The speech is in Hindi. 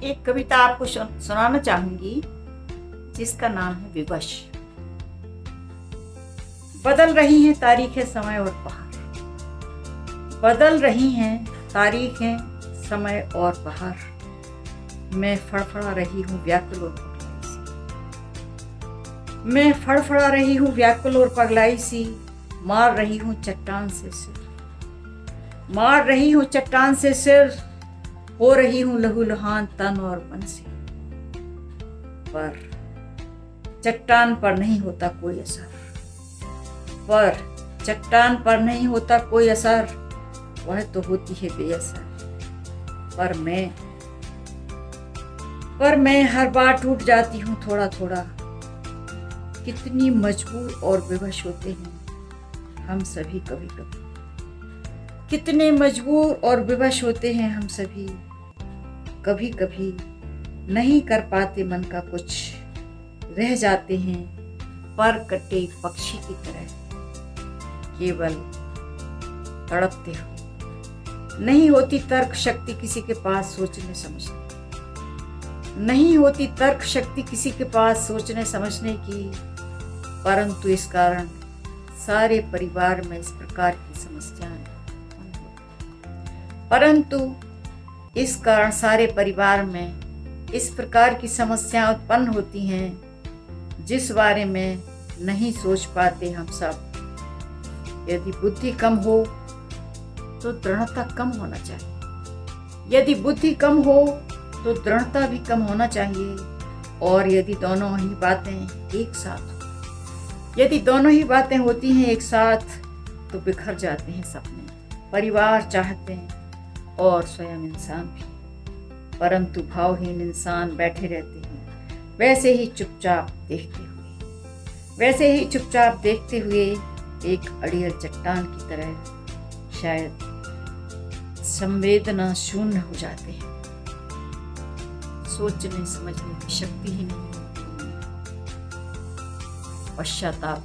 एक कविता आपको सुनाना चाहूंगी जिसका नाम है विवश। बदल रही हैं तारीखें समय और बहार, बदल रही हैं तारीखें समय और बहार। मैं फड़फड़ा रही हूँ व्याकुल और पगलाई सी, मैं फड़फड़ा रही हूँ व्याकुल और पगलाई सी। मार रही हूँ चट्टान से सिर, मार रही हूँ चट्टान से सिर। हो रही हूँ लहूलुहान तन और मन से, पर चट्टान पर नहीं होता कोई असर, पर चट्टान पर नहीं होता कोई असर। वह तो होती है बेअसर, पर मैं हर बार टूट जाती हूँ थोड़ा थोड़ा। कितनी मजबूर और विवश होते हैं हम सभी कभी कभी, कितने मजबूर और विवश होते हैं हम सभी कभी कभी। नहीं कर पाते मन का कुछ, रह जाते हैं पर कटे पक्षी की तरह, केवल तड़पते हुए। नहीं होती तर्क शक्ति किसी के पास सोचने समझने, नहीं होती तर्क शक्ति किसी के पास सोचने समझने की। परंतु इस कारण सारे परिवार में इस प्रकार की समस्याएं, परंतु इस कारण सारे परिवार में इस प्रकार की समस्याएं उत्पन्न होती हैं जिस बारे में नहीं सोच पाते हम सब। यदि बुद्धि कम हो तो दृढ़ता कम होना चाहिए, यदि बुद्धि कम हो तो दृढ़ता भी कम होना चाहिए। और यदि दोनों ही बातें एक साथ, यदि दोनों ही बातें होती हैं एक साथ, तो बिखर जाते हैं सपने, परिवार चाहते हैं और स्वयं इंसान भी। परंतु भावहीन इंसान बैठे रहते हैं वैसे ही चुपचाप देखते हुए, वैसे ही चुपचाप देखते हुए एक अड़ियल चट्टान की तरह शायद संवेदना शून्य हो जाते हैं। सोचने समझने की शक्ति ही नहीं, पश्चाताप